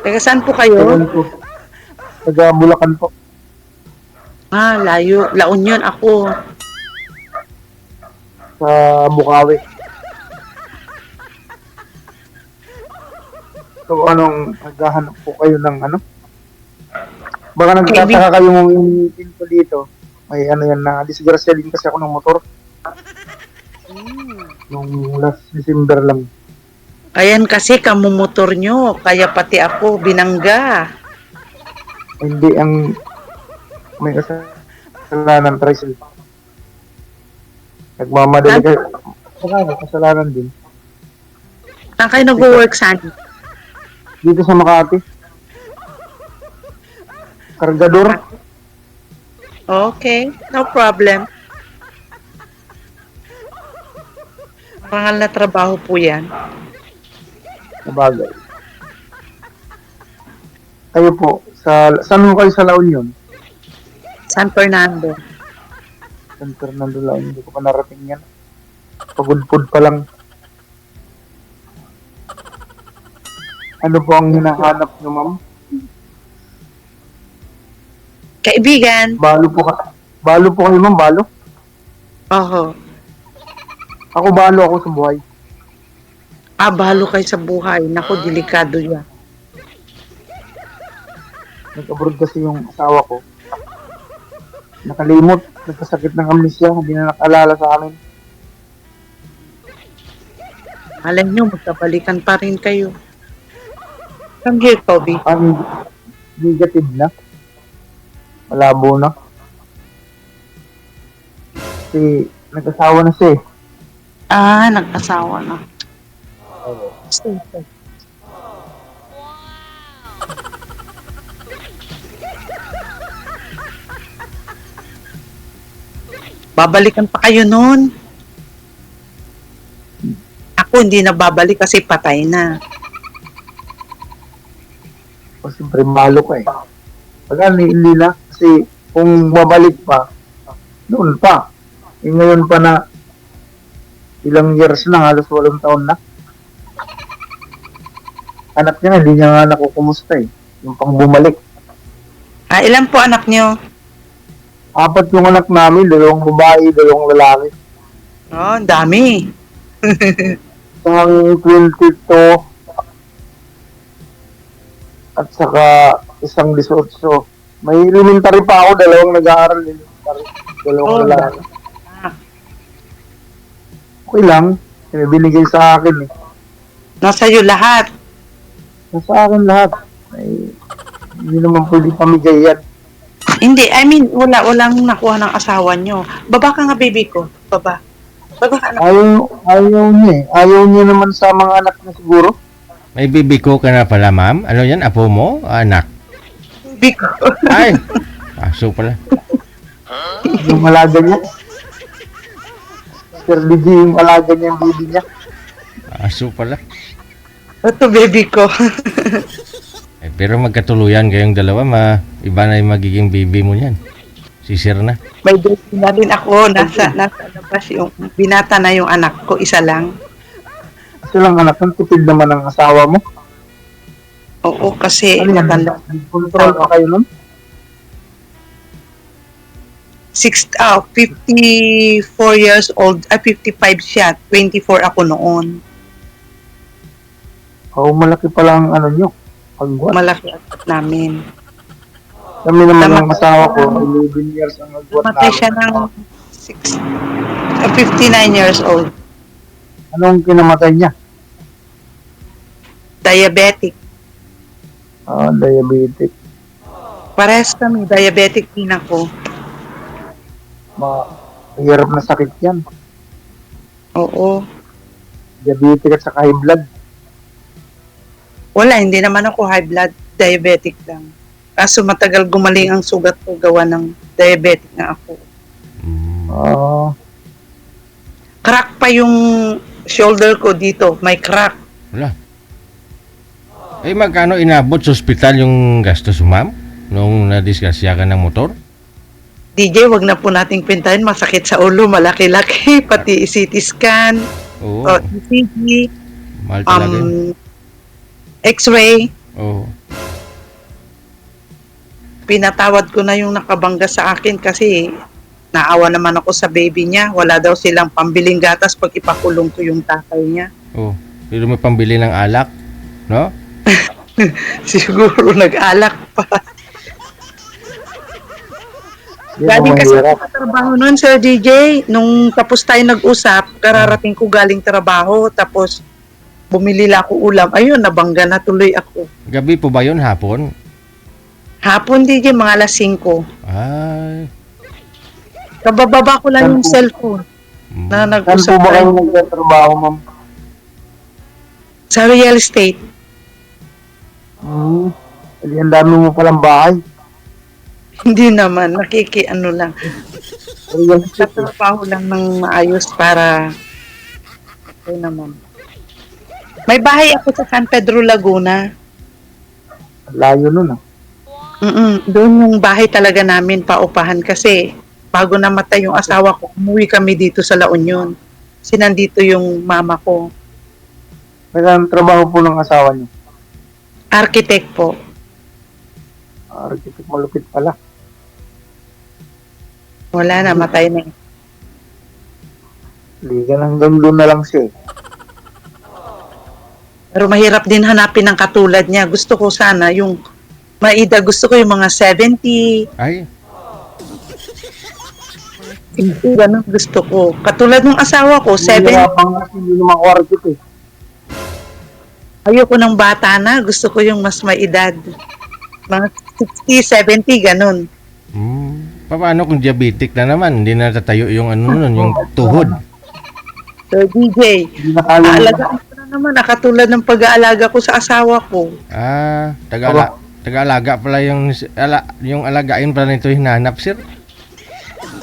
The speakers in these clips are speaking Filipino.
Taga saan po kayo? Tagal po. Taga Bulacan po. Ah, layo. La Union ako. Sa Bukawi. So, anong naghahanap po kayo ng ano? Baka nagtataka kayo mong initin ko dito. May ano yan na disgrasya din kasi ako ng motor. Nung last December lang. Ayan kasi kamumotor nyo. Kaya pati ako binangga. Hindi ang may kasalanan tricycle. Nagmamadali kayo. Saka may kasalanan din. Saan kayo nag-work saan? Dito sa Makati. Kargador. Okay, no problem. Pangal na trabaho po yan. Na bagay. Kayo po, saan mo kayo sa La Union? San Fernando. San Fernando La Union. Hindi ko pa narating yan. Pagudpud pa lang. Ano po ang hinahanap nyo, ma'am? Kaibigan. Balo po kayo, ma'am. Balo? Oho. Ako balo ako sa buhay. Ah, bahalo kayo sa buhay. Naku, delikado yan. Nag-abroad kasi yung asawa ko. Nakalimot. Nagkasakit ng amnesia. Hindi na nakalala sa amin. Alam nyo, magkabalikan pa rin kayo. Come here, Toby. Negative na. Malabo na. Kasi nag-asawa na siya eh. Ah, nag-asawa na. Stay. Babalikan pa kayo noon. Ako hindi na babalik kasi patay na. O siyempre malo ka eh. Pag hindi na. Kasi kung babalik pa, noon pa. Eh ngayon pa na ilang years na, halos 8 taon na. Anak niya hindi niya nga nakukumusta eh. Yung pang bumalik. Ah, ilan po anak nyo? 4 yung anak namin, 2 babae, 2 lalaki. Oh, ang dami. Isang 22 at saka isang 18. May elementary pa ako, 2 nag-aaral. Elementary, 2 lalaki. Okay lang. May binigay sa akin eh. Nasa iyo lahat. Sa akin lahat. Ay, hindi naman pwede pamigay yan. Hindi, I mean, walang nakuha ng asawa nyo. Baba ka nga, baby ko. Baba. Baba ka na. Ayaw niya eh. Ayaw niya naman sa mga anak niya siguro. May bibi ko ka na pala, ma'am. Ano yan? Apo mo? Anak? Baby ko. Ay! Aso pala. Yung alaga niya. Sir DJ, yung alaga niya, yung baby niya. Aso pala. Ito, baby ko. Eh, pero magkatuluyan kayong dalawa, iba na yung magiging bibi mo niyan. Sisir na. May baby na rin ako. Nasa labas yung binata na yung anak ko. Isa lang. Kasi lang anak, ang tipid naman ang asawa mo. Oo, kasi Ano yan? matanda. Control pa kayo nun? 54 years old. 55 siya. 24 ako noon. Oo, malaki pala ang ano nyo. Pagbuhat. Malaki at namin. Kami naman ang asawa ko, 11 years ang nagbuhat Namatay siya namin. ng 59 years old. Anong kinamatay niya? Diabetic. Diabetic. Parehas kami. Diabetic din ako. Mahirap na sakit yan. Oo. Diabetic at saka high blood. Wala, hindi naman ako high blood. Diabetic lang. Kaso matagal gumaling ang sugat ko gawa ng diabetic na ako. Crack pa yung shoulder ko dito. May crack. Wala. Eh, magkano inabot sa ospital yung gastos, ma'am? Nung nadisgrasya ka ng motor? DJ, wag na po nating pintahin. Masakit sa ulo, malaki-laki. Pati CT scan, Oo. ECG, Mahal talaga yun. X-ray. Oo. pinatawad ko na yung nakabangga sa akin kasi naawa naman ako sa baby niya. Wala daw silang pambiling gatas pag ipakulong ko yung tatay niya. Oh, pero may pambili ng alak, no? Siguro nag-alak pa. Yun ang Galing kasi mahirap. ako sa trabaho noon, Sir DJ. Nung tapos tayo nag-usap, kararating ko galing trabaho. Tapos bumili lang ako ulam. Ayun, nabangga na tuloy ako. Gabi po ba yun? Hapon? Hapon, DJ, mga alas 5. Ay. Kabababa ko lang yung cellphone Mm. na Saan po nag-usap ba kayo tayo nagtatrabaho, ma'am? sa real estate. Ang dami mo palang bahay. Hindi naman, nakikiano lang. Real estate, eh. Katrabaho lang ng maayos para ayun naman. May bahay ako sa San Pedro, Laguna. Layo nun, ah. Doon yung bahay talaga namin paupahan kasi bago namatay yung asawa ko, umuwi kami dito sa La Union. Kasi nandito yung mama ko. Ang trabaho po ng asawa niyo? Architect po. Architect, malupit pala. Wala na, matay na. Ligan hanggang doon na lang siya, eh. Pero mahirap din hanapin ng katulad niya. Gusto ko sana yung maida, gusto ko yung mga 70, Ay, ganun gusto ko. Katulad ng asawa ko, 70. Hindi naman ako architect, eh. Ayoko ng bata na, gusto ko yung mas may edad. Mga 60, 70, ganun. paano kung diabetic na naman? Hindi na tatayo yung ano nun, yung tuhod. So, DJ, Hindi na kaya. aalagaan ko na naman, nakatulad ng pag-aalaga ko sa asawa ko. Ah, taga-alaga pala yung alagain pala nito hinahanap, sir.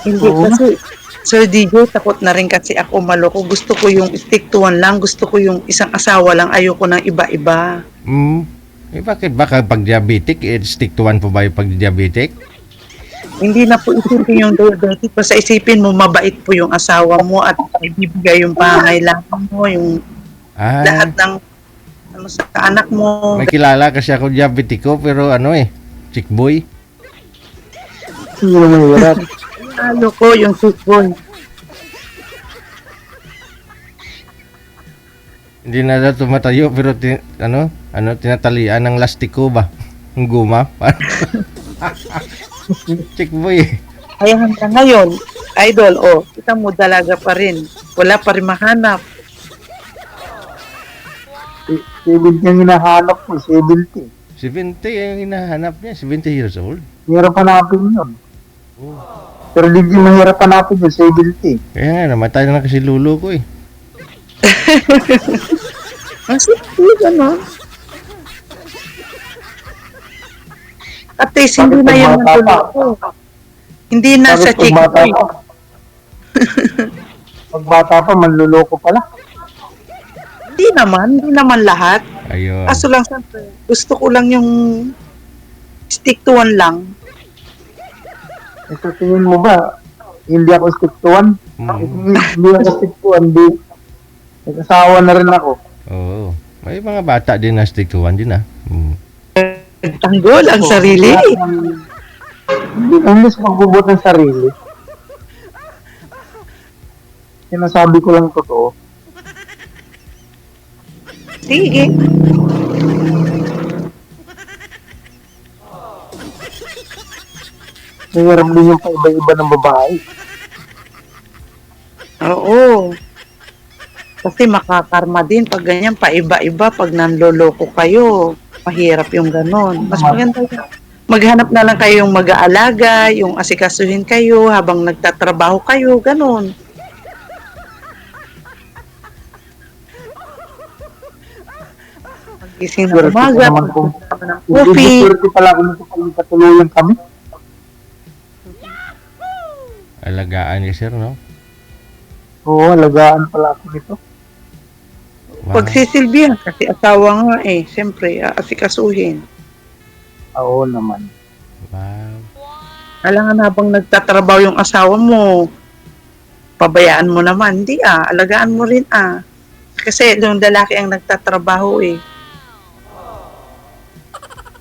Hindi kasi, Sir DJ, takot na rin kasi ako maloko. Gusto ko yung stick to one lang, gusto ko yung isang asawa lang, ayoko ng iba-iba. Bakit ba kapag diabetic, stick to one po ba yung pag diabetic? Hindi na po isipin yung diabetic, basta isipin mo mabait po yung asawa mo at ibibigay yung pangailangan mo, yung lahat ng ano sa anak mo. May kilala kasi ako diabetiko pero chick boy. Hindi naman hirap. Ano ko yung football. Hindi na daw tumatayo pero tinatalian ng lastiko ba? Ang guma. Chick boy. Kaya hanggang ngayon, idol, kita mo dalaga pa rin. Wala pa rin mahanap. 70 yung hinahanap ko, 70. 70 yung hinahanap niya, 70 years old. Mahirap hanapin yun. Pero hindi mahirap hanapin yun, 70. Kaya nga, namatay na kasi lulo ko eh. Kasi gano'n. At least hindi na yung Bakit pag bata ko. Hindi na sa chick boy. Pag bata pa, manluloko pala. Hindi naman lahat. Ayun. Kaso lang siyempre, gusto ko lang yung stick to one lang. Eh, sa tingin mo ba, hindi ako stick to one? Hindi ako stick to one, di. Nag-asawa na rin ako. Oo. May mga bata din na stick to one din ah. Tanggol ang sarili. Hindi, unless magbubot ng sarili. Sinasabi ko lang totoo. Sige. Mahirap din yung paiba-iba ng babae. Oo. Kasi makakarma din pag ganyan, paiba-iba, pag nanloloko kayo, mahirap yung ganon. Mas maganda yung maghanap na lang kayo yung mag-aalaga, yung asikasuhin kayo habang nagtatrabaho kayo, ganon. Magising na Swerte ko umaga, naman kung pagkakama ng hindi coffee. swerte pala kung magkatuluyan kami. Alagaan niya sir, no? Oo, alagaan pala ako nito. Wow. Pagsisilbihan kasi asawa nga siyempre, asikasuhin. Oo naman. Wow. Alangan habang nagtatrabaho yung asawa mo, pabayaan mo naman. Hindi alagaan mo rin Kasi yung lalaki ang nagtatrabaho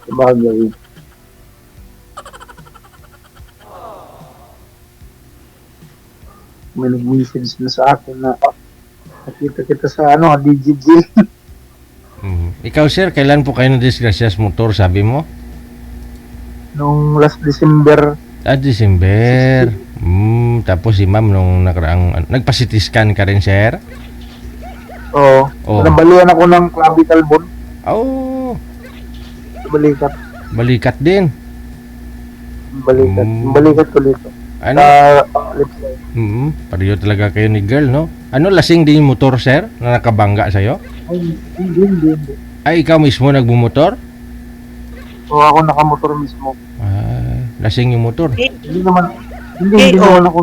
Sabagay. may nag-message na sa akin na nakita kita sa DJJ. Ikaw sir, kailan po kayo na-disgrasya sa motor, sabi mo? Nung last December, December. Tapos si ma'am nung nakaraang, nagpa-CT scan ka rin sir? oh, Oh. nabalian ako ng clavicle bone, Oh, balikat, balikat din. balikat, Mm. balikat ko dito. Ano? Left side. Pareho talaga kayo ni girl, no? Ano, lasing din yung motor, sir? Na nakabangga sa'yo? Ay, hindi. Ay, ikaw mismo nagbumotor? So ako nakamotor mismo. Lasing yung motor. Hindi naman, Okay, hindi naman ako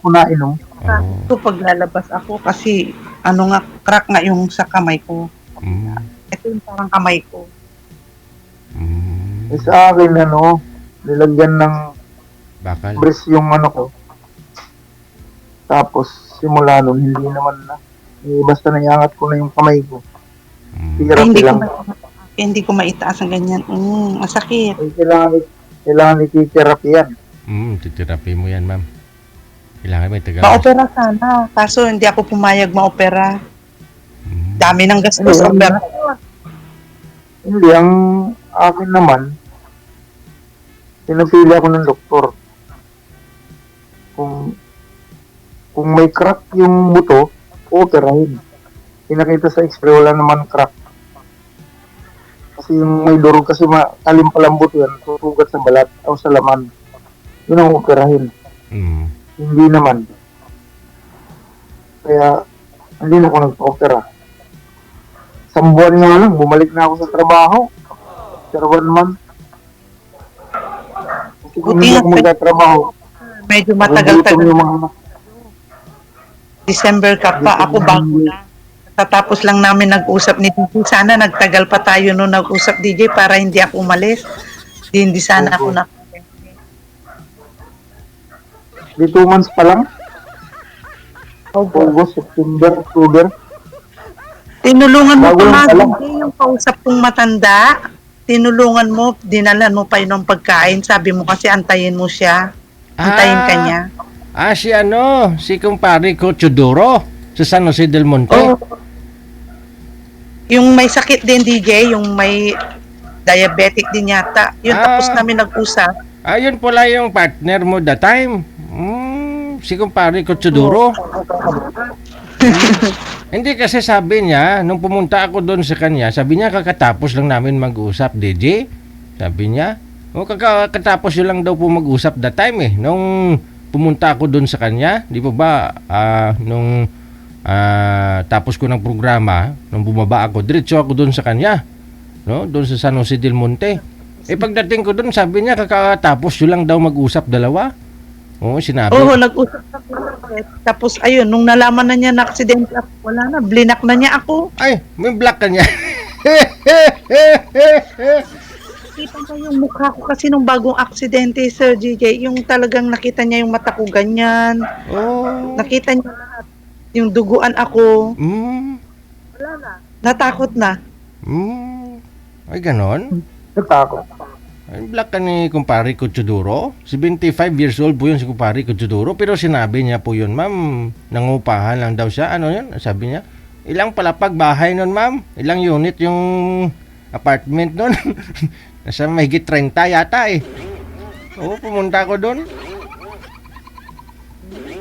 nainom. Oh. Ito paglalabas ako kasi crack nga yung sa kamay ko. Mm. Ito yung parang kamay ko. Eh, sa akin, nilagyan ng Bakal. brace yung ko. Tapos, simula nun, hindi naman na. Basta naiangat ko na yung kamay ko. Therapy lang. Hindi ko maitaas ang ganyan. Masakit. Eh, kailangan i-therapy yan. Titirapi mo yan, ma'am. Kailangan may tagal. Ma-opera sana. Kaso hindi ako pumayag ma-opera. Dami ng gastos. Ano, Opera. Hindi, ang akin naman, pinapili ako ng doktor. Kung may crack yung buto, operahin. Pinakita sa x-ray, wala naman crack. Kasi yung may durog kasi talim palang buto yan, tutugat sa balat o sa laman. Yun ang operahin. Hindi naman. Kaya, hindi na ako nagpa-opera. Isang buwan nga lang, bumalik na ako sa trabaho. After 1 month. Kasi kung hindi ako magtatrabaho, Medyo gugutom matagal-tagal. yung mga anak. December ka pa. Ako bago na. Tatapos lang namin nag-usap ni DJ. Sana nagtagal pa tayo nung nag-usap DJ para hindi ako umalis. Hindi sana ako na. Di 2 months pa lang. August, September, October. Tinulungan mo Bago pa lang nga, pala. DJ, yung kausap kong matanda. Tinulungan mo, dinalan mo pa yun ng pagkain. Sabi mo kasi antayin mo siya. Antayin ka niya. Si kumpare ko, Chudoro, sa San Jose del Monte. Oh. Yung may sakit din, DJ, yung may diabetic din yata. Yun, tapos namin nag-usap. Ayun pala yung partner mo that time. Si kumpare ko, Chudoro. Hindi kasi sabi niya, nung pumunta ako doon sa kanya, sabi niya kakatapos lang namin mag-usap, DJ. Sabi niya, kakatapos yun lang daw po mag-usap that time nung pumunta ako doon sa kanya, di ba nung tapos ko ng programa, nung bumaba ako, diretso ako doon sa kanya, no? Doon sa San Jose del Monte. Pagdating ko doon, sabi niya kakatapos yun lang daw mag-usap dalawa. Oo, sinabi. Oo, nag-usap na po. Tapos, ayun, nung nalaman na niya na aksidente ako, wala na, blinak na niya ako. Ay, may black ka niya. Nakita ko yung mukha ko kasi nung bagong aksidente, Sir GJ, yung talagang nakita niya yung mata ko ganyan. Oh. Nakita niya lahat. Yung duguan ako. Wala na. Natakot na. Ay, ganon? Natakot. Ay, black ka ni kumpare ko Chuduro. 75 years old po yun si kumpare ko Chuduro. Pero sinabi niya po yun, ma'am, nangupahan lang daw siya. Ano yun? Sabi niya, ilang palapag bahay nun, ma'am? Ilang unit yung apartment nun? Nasa mahigit 30 yata Oo, pumunta ako doon.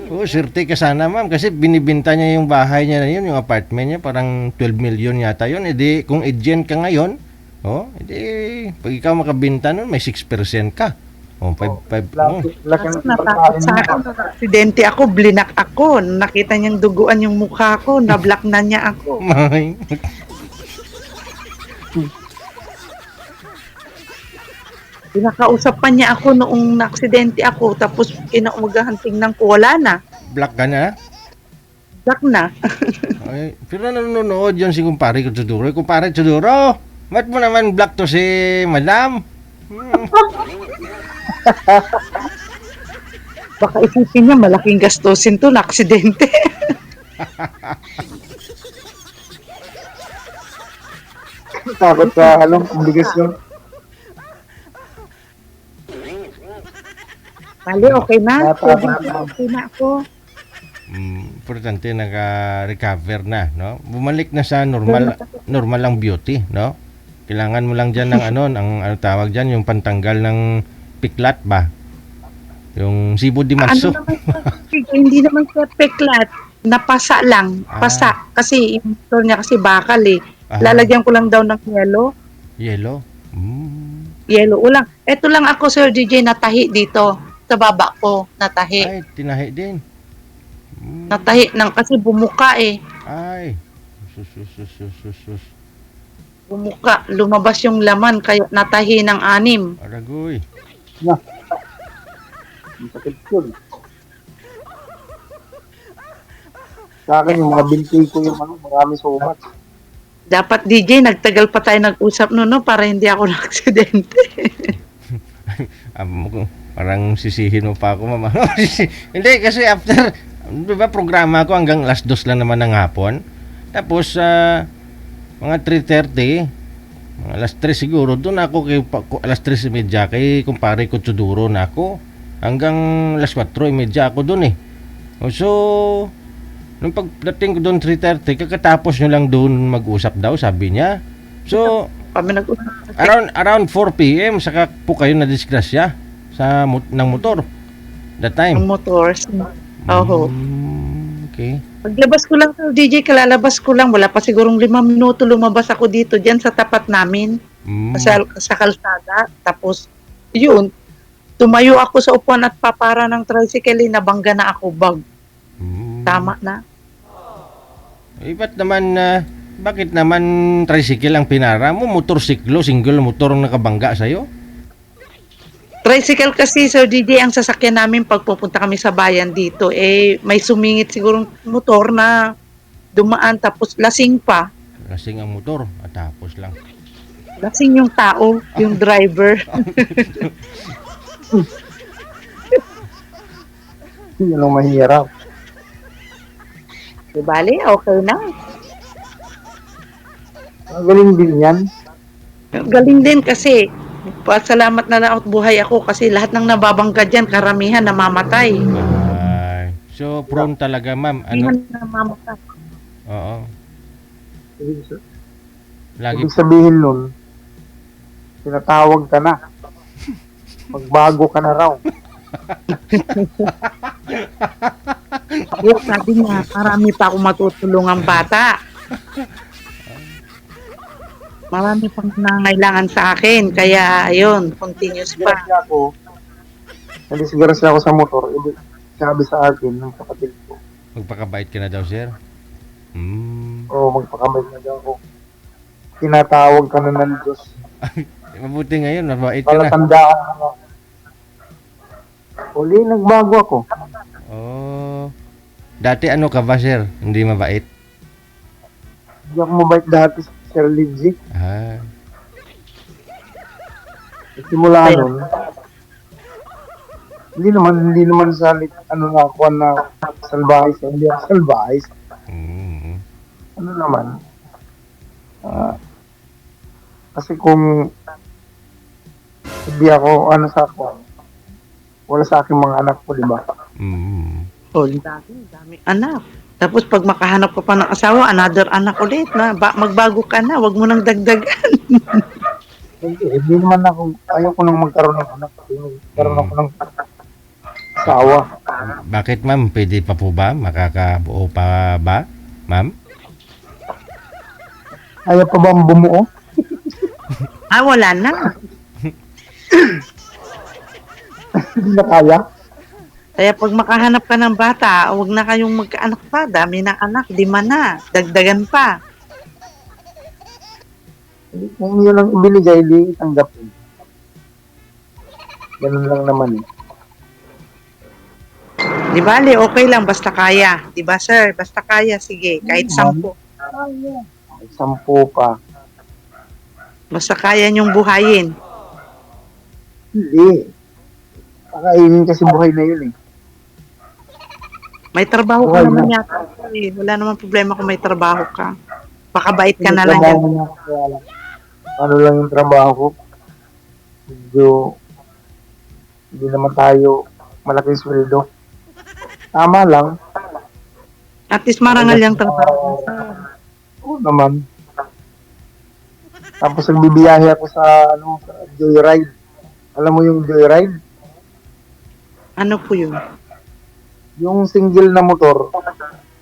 Oo, swerte ka sana, ma'am. Kasi binibinta niya yung bahay niya na yun, yung apartment niya. Parang 12 million yata yun. Edi, kung agent ka ngayon, pag ikaw makabinta nun, may 6% ka. 5. Laki ng Natakot sa akin. Aksidente ako, blinak ako. Nakita niyang duguan yung mukha ko. Na-black na niya ako. Pinakausap pa niya ako noong na-aksidente ako. Tapos kinaumagahan tingnan ko, wala na. Black ka na? Black na. Ay, pero nanonood yun si kumpare ko Chuduro. Kumpare Chuduro, ba't mo naman black to si madam? Baka isipin niya, malaking gastusin to, na-aksidente. Takot sa obligasyon. Mali, okay na. Bata. Okay na ako. Importante naka-recover na, no? Bumalik na sa normal lang beauty, no? Kailangan mo lang diyan ng ano tawag diyan, yung pantanggal ng piklat ba? Yung sibo di manso. Ano naman siya, hindi naman siya peklat. Napasa lang. Pasa. Kasi yung motor niya kasi bakal eh. Lalagyan ko lang daw ng Yellow. yellow. Ulang. Ito lang ako, Sir DJ, natahi dito. Sa baba ko, natahi. Ay, tinahi din. Natahi ng kasi bumuka eh. Ay. Sus. Bumuka. Lumabas yung laman, kaya natahi ng 6. Aragoy. Ang sakit yun. Sa akin, yung mga binti ko yung marami sumat. Dapat DJ, nagtagal pa tayo nag-usap no, para hindi ako na-aksidente. Parang sisihin mo pa ako, mama. Hindi, kasi after, di ba, programa ko hanggang alas 2 lang naman ng hapon. Tapos, mga 3:30, mga alas 3 siguro, doon ako alas 3:30 kay kumpare ko Tuduro na ako. Hanggang alas 4:30 ako doon eh. So, nung pagdating ko doon 3:30, kakatapos nyo lang doon mag-usap daw, sabi niya. So, Kami nag-usap. around 4 p.m. saka po kayo na-disgrasya ng motor. That time. Ang motors. Oo. Okay. Paglabas ko lang sa DJ, kalalabas ko lang. Wala pa sigurong 5 minuto lumabas ako dito, dyan sa tapat namin. Sa kalsada. Tapos, yun. Tumayo ako sa upuan at papara ng tricycle, nabangga na ako, bag. Tama na. Bakit naman tricycle ang pinara mo? Motorsiklo, single motor ang nakabangga sa'yo? Tricycle kasi, Sir DJ, ang sasakyan namin pag pupunta kami sa bayan dito, may sumingit sigurong motor na dumaan, tapos lasing pa. Lasing ang motor, at tapos lang. Lasing yung tao, yung driver. Yun ang mahirap. Di bali, okay na. Magaling din yan. Galing din kasi, pasalamat na lang at buhay ako kasi lahat ng nababangga dyan, karamihan namamatay. So, prone talaga, ma'am. Karamihan namamatay. Oo. Ibig sabihin nun, tinatawag ka na. Magbago ka na raw. Ako, sabi niya, marami pa ako matutulungang bata. Marami pang nangailangan sa akin. Kaya, ayun, continuous pa. Nandisgrasya ako sa motor. Sabi sa akin ng kapatid ko. Magpakabait ka na daw, sir? Oo, magpakabait na daw ako. Tinatawag ka na ng Diyos. Mabuti ngayon, mabait ka Para na. tandaan mo. Uli, nagbago ako. Oh. Dati ano ka ba, sir? Hindi mabait? Hindi ako mabait dati, Sir Lidzi. Simula nun, hindi naman sa na ako na salbahis, hindi ako salbahis. Ano naman, kasi kung hindi ako, wala sa aking mga anak ko, di ba? Oh, dami anak. Tapos pag makahanap ka pa ng asawa, another anak ulit na. Magbago ka na, wag mo nang dagdagan. Hindi naman ayaw ko nang magkaroon ng anak. Magkaroon ako ng asawa. Bakit, ma'am? Pwede pa po ba? Makakabuo pa ba, ma'am? Ayaw pa ba bumuo? Wala na. Hindi na kaya? Kaya pag makahanap ka ng bata, wag na kayong magkaanak pa. Dami ng anak, 5 na. Dagdagan pa. Kung yun lang ibinigay, di tanggapin. Ganun lang naman eh. Di bali, okay lang, basta kaya. Di ba, sir? Basta kaya, sige. Kahit 10. Kahit 10 pa. Basta kaya niyong buhayin. Hindi. Pakainin kasi buhay na yun eh. May trabaho ka naman yata. Wala naman problema kung may trabaho ka. Pakabait ka na lang yan. Ano lang yung trabaho ko. Medyo hindi naman tayo malaking sweldo. Tama lang. At least marangal yung trabaho. Oo naman. Tapos nagbibiyahe ako sa Joyride. Alam mo yung Joyride? Ano po yun? Yung single na motor.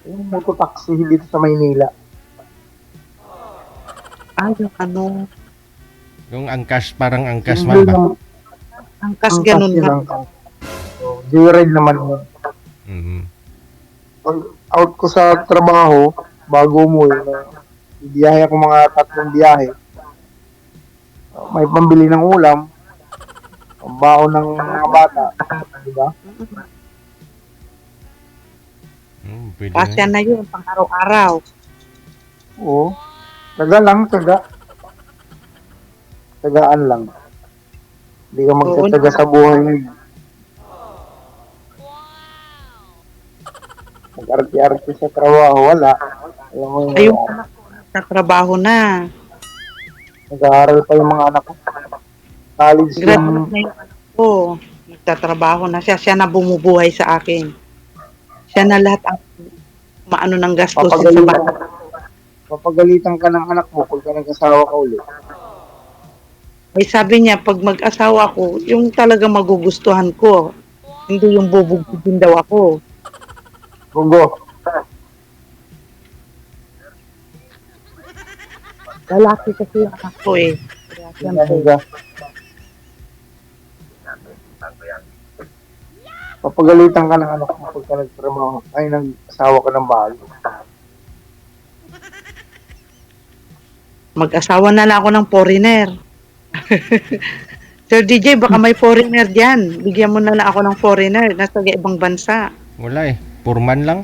Yung mototaxi dito sa Maynila. Yung ano, Yung angkas, parang angkas Single man ba? na angkas angkas ganun yun, nga. angkas. So, Joyride naman yun. Mm. Pag out ko sa trabaho, bago umuwi, biyahe ako mga 3 biyahe. May pambili ng ulam, pambaon ng mga bata. Diba? Pwede Kasya na. na yun, pang araw-araw. Oo. Taga lang, taga. Tagaan lang. Hindi ka magtataga sa buhay. Mag-arte-arte sa trabaho, wala. Alam mo yung Ayun, anak ko, nagtatrabaho na. nag-aaral pa yung mga anak ko. College Graduate yung na yung anak ko. Nagtatrabaho na siya. Siya na bumubuhay sa akin. Siya na lahat ang maano ng gastusin sa papagalitan, bata. papagalitan ka ng anak mo pag nag-asawa ka ulit. Ay sabi niya, pag mag-asawa ko, yung talaga magugustuhan ko. Hindi yung bubugin daw ako. Gugo, Lalaki kasi yung anak ko eh. Kaya yan siyempre, ka. Papagalitan ka ng anak mo pag nagtrabaho. Ay, nag-asawa ka ng bago. mag-asawa na lang ako ng foreigner. Sir DJ, baka may foreigner dyan. Bigyan mo na lang ako ng foreigner. Nasa ibang bansa. Wala eh. Purman lang.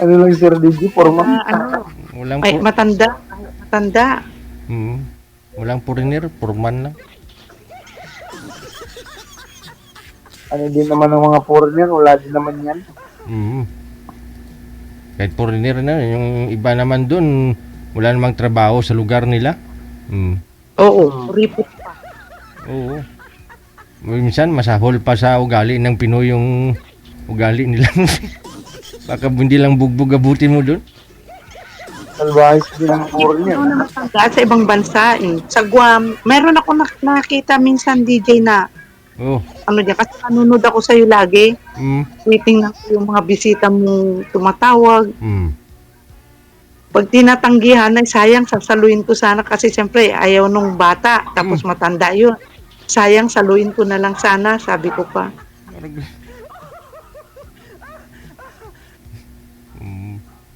Ano lang, Sir DJ, forma. Ano? Walang Ay, matanda. Ay, matanda. Walang foreigner, purman lang. Ano din naman ng mga foreigner, wala din naman yan. Kahit foreigner na, yung iba naman dun, wala namang trabaho sa lugar nila. Oo, ripot pa. Oo. Minsan, masahol pa sa ugali ng Pinoy yung ugali nila. Baka hindi lang bugbog abutin mo dun. Salvahis din ang foreigner. Ano na matanda sa ibang bansa eh. Sa Guam, meron ako nakita minsan DJ na Oo. ano diyan kasi nanonood ako sa iyo lagi. Waiting na ko yung mga bisita mo tumatawag. Pag tinatanggihan ay sayang sasaluhin ko sana kasi siyempre ayaw nung bata tapos matanda yun. Sayang saluhin ko na lang sana, sabi ko pa.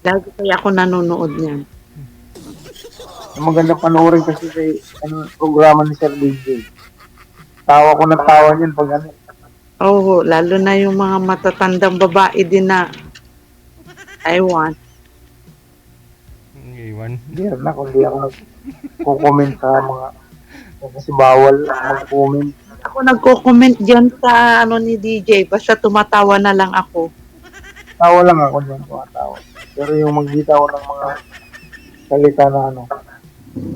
Lagi kaya ako nanonood niyan. Ang maganda panoorin kasi sa programa ni Sir DJ. Tawa ko ng tawa niyan pag ano. Oo, lalo na yung mga matatandang babae din na I want. Iwan. Hindi na kundi ako nag-comment sa mga kasi bawal mag-comment. Ako nagko-comment diyan sa ano ni DJ, basta tumatawa na lang ako. Tawa lang ako niyan, tumatawa. Pero yung magbitaw ng mga salita na ano,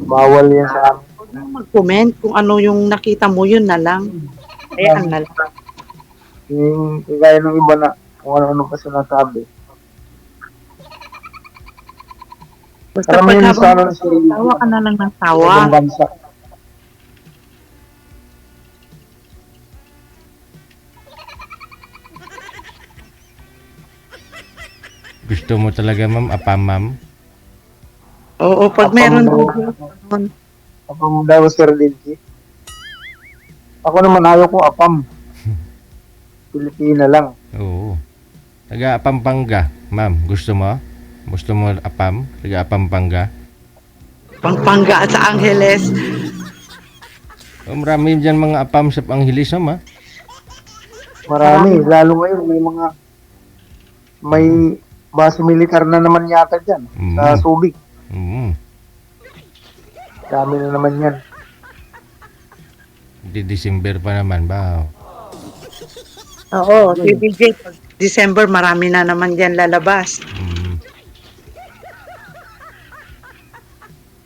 bawal yan sa amin. Huwag mo mag-comment kung ano yung nakita mo, yun na lang. Ayan na lang. Yung kagaya ng iba na kung ano-ano pa sinasabi. Basta Karamihan pag sa ano sa tawa ka na lang ng tawa. ibang bansa. Gusto mo talaga, ma'am, apam, ma'am? Oo, pag meron Apam daw, Sir DJ. Ako naman ayaw ko apam. Pilipina lang. Oo. Taga Pampanga, ma'am. Gusto mo? Gusto mo apam? Taga Pampanga? Pampanga at sa Angeles. Marami dyan mga apam sa Angeles, ma'am, ha? Marami. Lalo ngayon, may base militar na naman yata dyan. Sa Subic. Dami na naman yan. Di December pa naman ba? Oo, si DJ, pag December marami na naman dyan lalabas.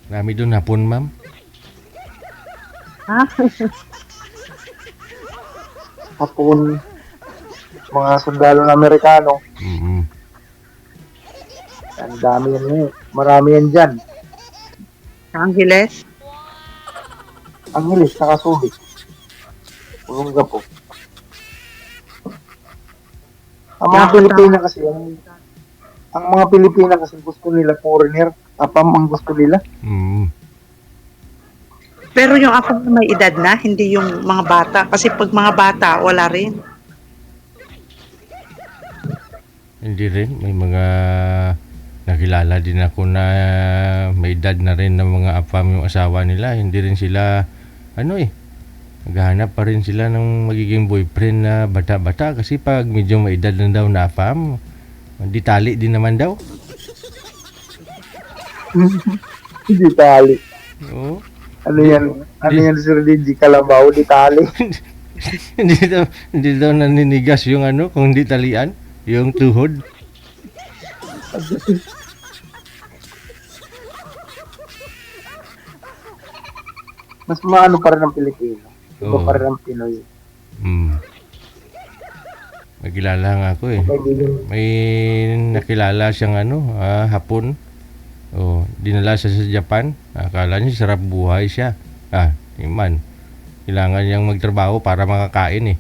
Marami doon hapon, ma'am. Ha? Hapon. mga sundalo na Amerikano. Mm. Ang dami yan eh. Marami yan dyan. Angeles? Angeles, saka Subic. Ulongga po. Ang mga Dapat Pilipina kasi, ang mga Pilipina kasi gusto nila foreigner. Apam ang gusto nila. Mm. Pero yung ako na may edad na, hindi yung mga bata. Kasi pag mga bata, wala rin. Hindi rin. May mga nakilala din ako na may edad na rin ng mga apam yung asawa nila. Hindi rin sila, naghahanap pa rin sila ng magiging boyfriend na bata-bata. Kasi pag medyo may edad na daw na apam, di tali din naman daw. Hindi tali. Oo. Ano yan? Ano yan, Sir DJ? Kalabaw, di tali. hindi daw naninigas yung kung hindi talian, yung tuhod. Mas maano pa rin ang Pilipino. Iba Oo. pa rin ang Pinoy. Mm. Magkilala nga ako eh. Kaibigan, May nakilala siyang hapon. Oh, dinala siya sa Japan. Akala niya sarap buhay siya. Iman. Kailangan niyang magtrabaho para makakain eh.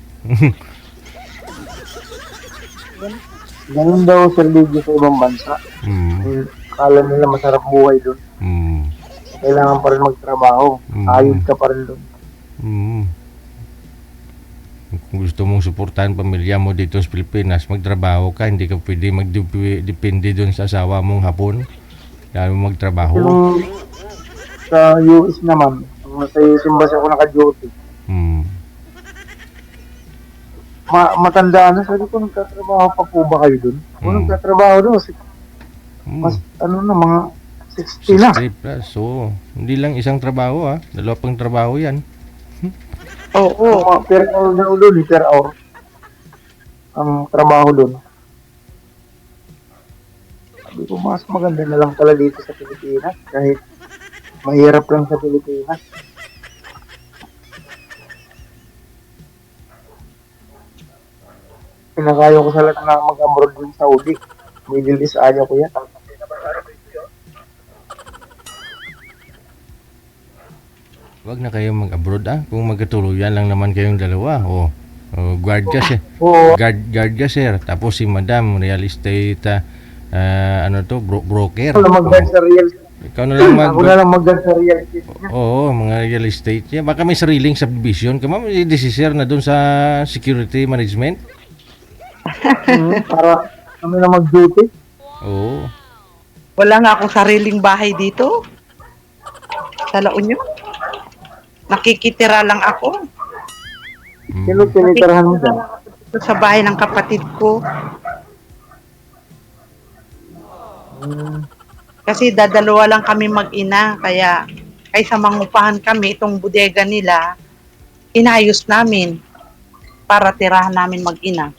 ganun daw, Sir DJ, sa ibang bansa. Mm. Eh, akala nila masarap buhay doon. Mm. Kailangan pa rin magtrabaho. Ayod ka pa rin doon. Mm. Kung gusto mong suportahan pamilya mo dito sa Pilipinas, magtrabaho ka. Hindi ka pwede magdepende doon sa asawa mong hapon. Lalo magtrabaho. Yung sa US naman, sa US Embassy ako naka-duty. Mm. Matanda na, sabi ko, nagtatrabaho pa po ba kayo doon? Kung nagtatrabaho doon, mas mga 60 na. 60 plus. So, hindi lang isang trabaho Dalawa pang trabaho yan. Oo. Mga per hour daw doon, per hour. Ang trabaho doon. Sabi ko, mas maganda na lang pala dito sa Pilipinas. Kahit mahirap lang sa Pilipinas. Pinakayo ko sa lahat na mag-abroad din sa Saudi. Middle East, ayaw ko yan. Wag na kayong mag-abroad kung magkatuluyan lang naman kayong dalawa. Guard ka sir. Oo, Guard ka sir. Tapos si madam, real estate, broker. ako na mag-guard sa real estate. Ikaw na lang Ako na lang mag-guard sa real estate niya. Oo, mga real estate. Yeah, baka may sariling subdivision ka. Ma'am, sir na doon sa security management. Para kami na mag-duty. Oo. Wala nga akong sariling bahay dito. Sa La Union. Nakikitira lang ako. Sino tinitirahan mo dyan? Dito sa bahay ng kapatid ko. Kasi dadalawa lang kami mag-ina. Kaya kaysa mangupahan kami itong bodega nila, inayos namin para tirahan namin mag-ina.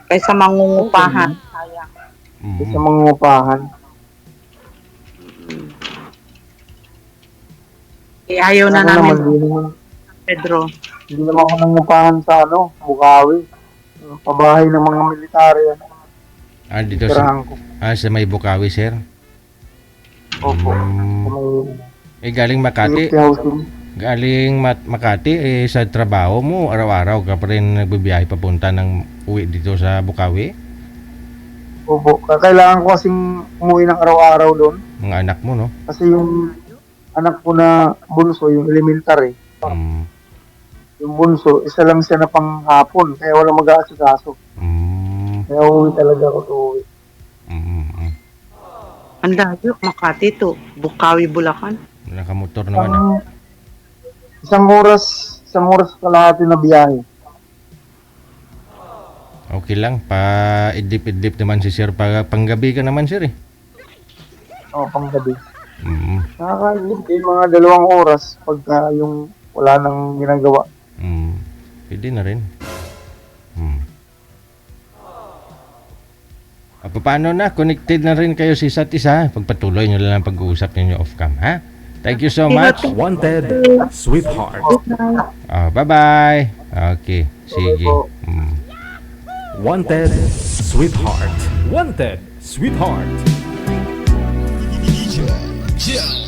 Kaysa mangungupahan. Sayang. Sa mga upahan. Ayaw na Ako naman, namin, Pedro. hindi naman ako nangupahan sa Bukawi. Pabahay ng mga military. Dito Tirahan ko. sa may Bukawi, sir. Opo. Mm. Sa may Galing Makati. community housing. Galing Makati, sa trabaho mo, araw-araw ka pa rin nagbibiyahe papunta ng uwi dito sa Bukawi? Opo. Kailangan ko kasing umuwi ng araw-araw doon. Mga anak mo, no? Kasi yung anak ko na bunso, yung elementary, Mm. yung bunso, isa lang siya na panghapon. Kaya wala mag-aasikaso. Mm. Kaya uwi talaga ako to uwi. Mm. Ang layo, Makati to. Bukawi, Bulacan. Nakamotor naman, Isang oras kalahati na biyahe. Okay lang. Pa-idip-idip naman si sir. Panggabi ka naman, sir, eh. Panggabi. Mm. Nakakainip din mga 2 oras pagka yung wala nang ginagawa. Pwede na rin. Paano na? Connected na rin kayo sa isa't isa. Pagpatuloy nyo lang ang pag-uusap ninyo off-cam, ha? Thank you so much. Wanted, sweetheart. Oh, bye-bye. Okay, sige. Wanted, sweetheart. Wanted, sweetheart. Yeah.